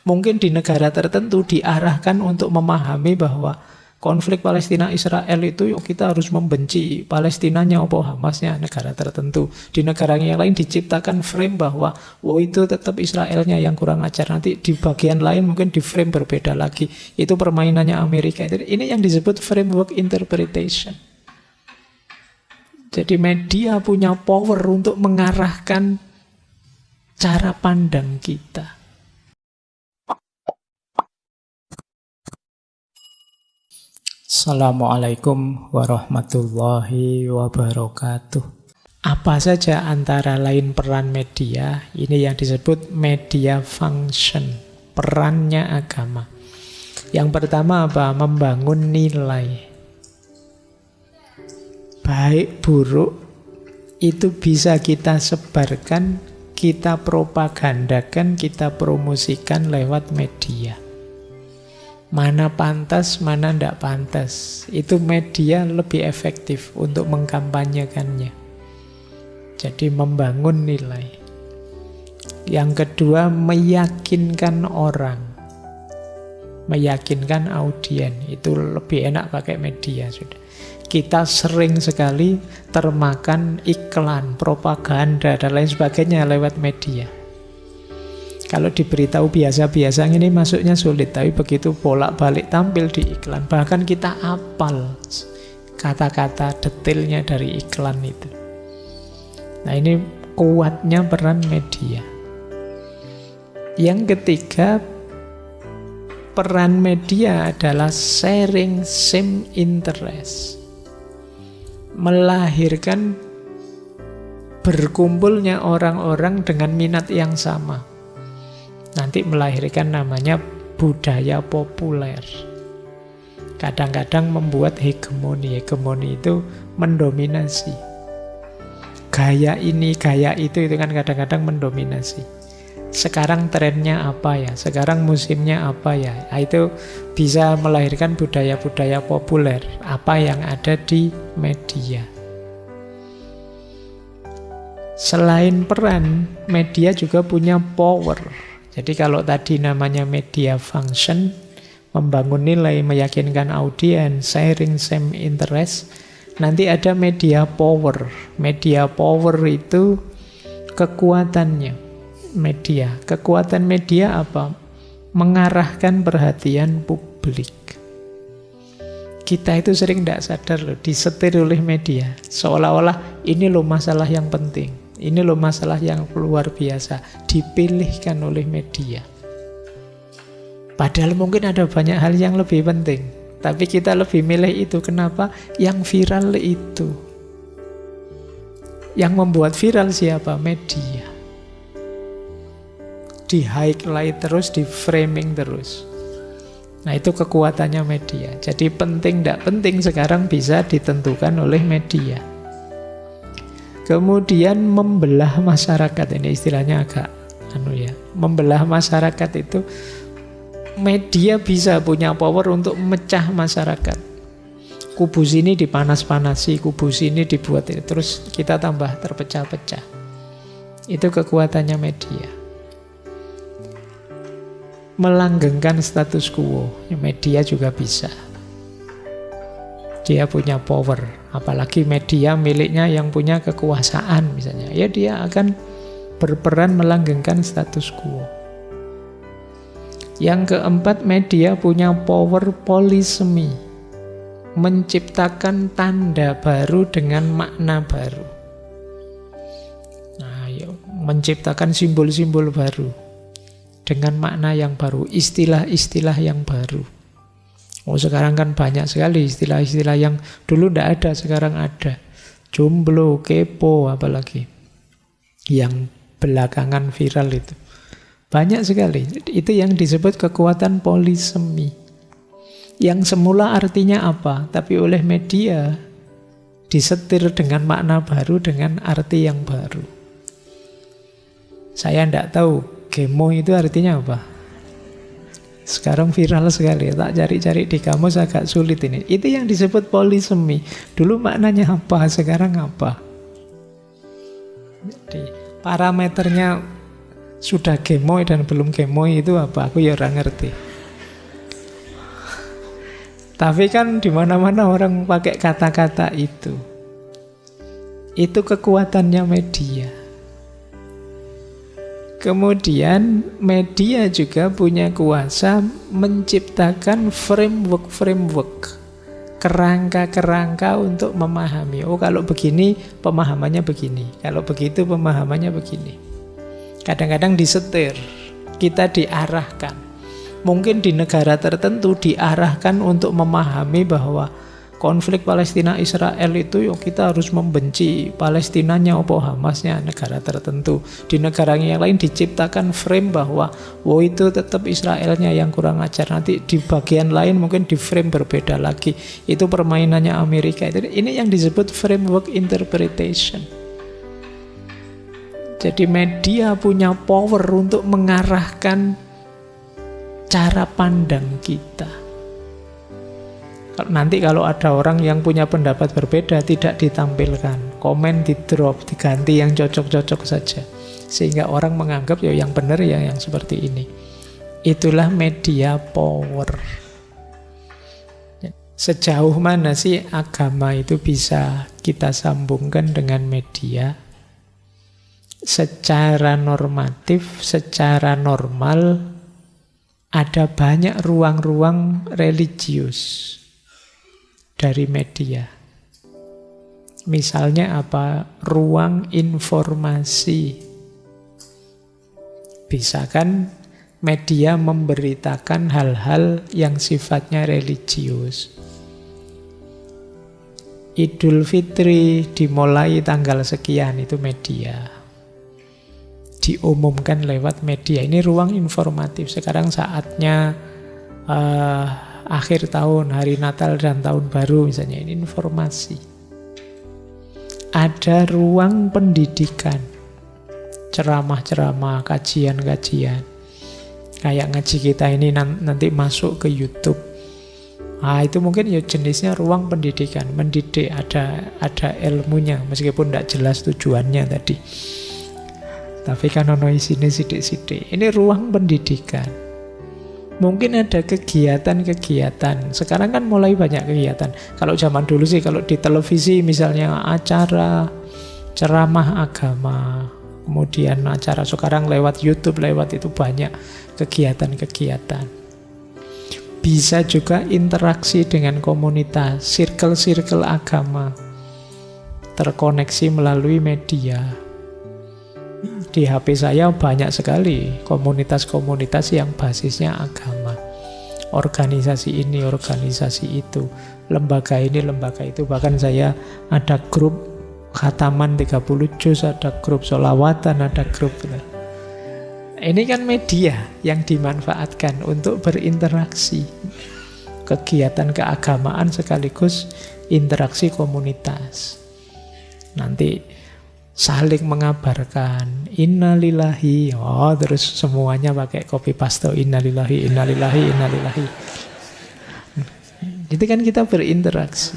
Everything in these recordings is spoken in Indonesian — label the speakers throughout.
Speaker 1: Mungkin di negara tertentu diarahkan untuk memahami bahwa konflik Palestina-Israel itu yuk kita harus membenci Palestinanya atau Hamasnya, negara tertentu. Di negara yang lain diciptakan frame bahwa itu tetap Israelnya yang kurang ajar. Nanti di bagian lain mungkin di frame berbeda lagi. Itu permainannya Amerika. Ini yang disebut framework interpretation. Jadi media punya power untuk mengarahkan cara pandang kita. Assalamualaikum warahmatullahi wabarakatuh. Apa saja antara lain peran media? Ini yang disebut media function, perannya agama. Yang pertama apa? Membangun nilai. Baik buruk itu bisa kita sebarkan, kita propagandakan, kita promosikan lewat media. Mana pantas, mana tidak pantas. Itu media lebih efektif untuk mengkampanyekannya. Jadi membangun nilai. Yang kedua, meyakinkan orang. Meyakinkan audien. Itu lebih enak pakai media sudah. Kita sering sekali termakan iklan, propaganda, dan lain sebagainya lewat media. Kalau diberitahu biasa-biasa ini masuknya sulit, tapi begitu bolak-balik tampil di iklan, bahkan kita hafal kata-kata detailnya dari iklan itu. Nah, ini kuatnya peran media. Yang ketiga, peran media adalah sharing same interest. Melahirkan berkumpulnya orang-orang dengan minat yang sama. Nanti melahirkan namanya budaya populer. Kadang-kadang membuat hegemoni. Hegemoni itu mendominasi. Gaya ini, gaya itu kan kadang-kadang mendominasi. Sekarang trennya apa ya? Sekarang musimnya apa ya? Nah, itu bisa melahirkan budaya-budaya populer. Apa yang ada di media. Selain peran, media juga punya power. Jadi kalau tadi namanya media function, membangun nilai, meyakinkan audiens, sharing same interest, nanti ada media power. Media power itu kekuatannya media. Kekuatan media apa? Mengarahkan perhatian publik. Kita itu sering tidak sadar loh, disetir oleh media. Seolah-olah ini loh masalah yang penting. Ini loh masalah yang luar biasa, dipilihkan oleh media. Padahal mungkin ada banyak hal yang lebih penting, tapi kita lebih milih itu. Kenapa? Yang viral itu. Yang membuat viral siapa? Media. Di highlight terus, di framing terus. Nah, itu kekuatannya media. Jadi penting tidak penting sekarang bisa ditentukan oleh media. Kemudian membelah masyarakat, ini istilahnya agak membelah masyarakat itu media bisa punya power untuk memecah masyarakat. Kubu sini dipanas-panasi, kubu sini dibuat ini, terus kita tambah terpecah-pecah. Itu kekuatannya media. Melanggengkan status quo, media juga bisa. Dia punya power, apalagi media miliknya yang punya kekuasaan misalnya, ya dia akan berperan melanggengkan status quo. Yang keempat, media punya power polisemi, menciptakan tanda baru dengan makna baru. Nah, menciptakan simbol-simbol baru dengan makna yang baru, istilah-istilah yang baru. Sekarang kan banyak sekali istilah-istilah yang dulu tidak ada, sekarang ada. Jomblo, kepo, apalagi. Yang belakangan viral itu. Banyak sekali. Itu yang disebut kekuatan polisemi. Yang semula artinya apa? Tapi oleh media disetir dengan makna baru, dengan arti yang baru. Saya tidak tahu, gemo itu artinya apa? Sekarang viral sekali, tak cari-cari di kamus agak sulit ini. Itu yang disebut polisemi. Dulu maknanya apa, sekarang apa? Jadi parameternya Sudah gemoy dan belum gemoy itu apa? Aku ya ora ngerti. Tapi kan di mana-mana orang pakai kata-kata itu. Itu kekuatannya media. Kemudian media juga punya kuasa menciptakan framework, kerangka-kerangka untuk memahami. Oh, kalau begini pemahamannya begini, kalau begitu pemahamannya begini. Kadang-kadang disetir, kita diarahkan. Mungkin di negara tertentu diarahkan untuk memahami bahwa konflik Palestina-Israel itu kita harus membenci Palestinanya atau Hamasnya, negara tertentu. Di negara yang lain diciptakan frame bahwa itu tetap Israelnya yang kurang ajar. Nanti di bagian lain mungkin di frame berbeda lagi. Itu permainannya Amerika. Ini yang disebut framework interpretation. Jadi media punya power untuk mengarahkan cara pandang kita. Nanti kalau ada orang yang punya pendapat berbeda, tidak ditampilkan, komen di drop, diganti yang cocok-cocok saja, sehingga orang menganggap yang benar yang seperti ini. Itulah media power. Sejauh mana sih agama itu bisa kita sambungkan dengan media? Secara normatif, secara normal, ada banyak ruang-ruang religius dari media. Misalnya apa? Ruang informasi. Bisa kan media memberitakan hal-hal yang sifatnya religius. Idul Fitri dimulai tanggal sekian, itu media. Diumumkan lewat media. Ini ruang informatif. Sekarang saatnya akhir tahun, hari Natal dan Tahun Baru misalnya, ini informasi. Ada ruang pendidikan, ceramah-ceramah, kajian-kajian. Kayak ngaji kita ini nanti masuk ke YouTube. Itu mungkin jenisnya ruang pendidikan, mendidik, ada ilmunya, meskipun tidak jelas tujuannya tadi. Tapi kan ono isine sidik-sidik. Ini ruang pendidikan. Mungkin ada kegiatan-kegiatan. Sekarang kan mulai banyak kegiatan. Kalau zaman dulu sih, kalau di televisi misalnya acara ceramah agama, kemudian acara, sekarang lewat YouTube, lewat itu banyak kegiatan-kegiatan. Bisa juga interaksi dengan komunitas, circle-circle agama, terkoneksi melalui media. Di HP saya banyak sekali komunitas-komunitas yang basisnya agama. Organisasi ini, organisasi itu, lembaga ini, lembaga itu. Bahkan saya ada grup khataman 30 juz, ada grup sholawatan, ada grup. Ini kan media yang dimanfaatkan untuk berinteraksi. Kegiatan keagamaan sekaligus interaksi komunitas. Nanti saling mengabarkan innalillahi, terus semuanya pakai copy paste innalillahi, innalillahi, innalillahi. Itu kan kita berinteraksi.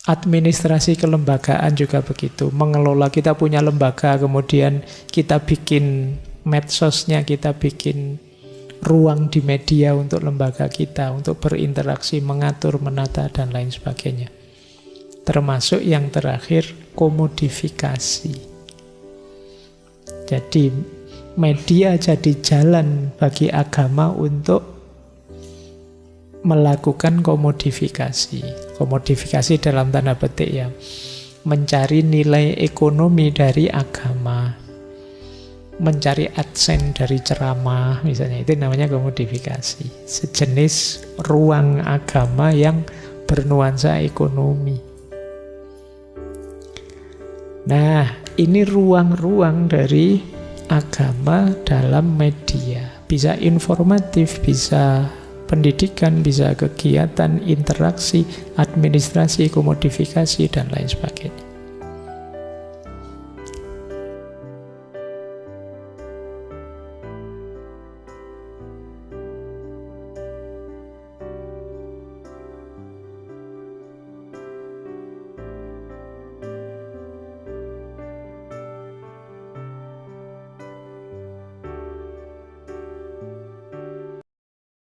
Speaker 1: Administrasi kelembagaan juga begitu. Mengelola, kita punya lembaga, kemudian kita bikin medsosnya, kita bikin ruang di media untuk lembaga kita, untuk berinteraksi, mengatur, menata, dan lain sebagainya. Termasuk yang terakhir, komodifikasi. Jadi media jadi jalan bagi agama untuk melakukan komodifikasi. Komodifikasi dalam tanda petik ya, mencari nilai ekonomi dari agama, mencari adsense dari ceramah misalnya, itu namanya komodifikasi. Sejenis ruang agama yang bernuansa ekonomi. Nah, ini ruang-ruang dari agama dalam media. Bisa informatif, bisa pendidikan, bisa kegiatan, interaksi, administrasi, komodifikasi, dan lain sebagainya.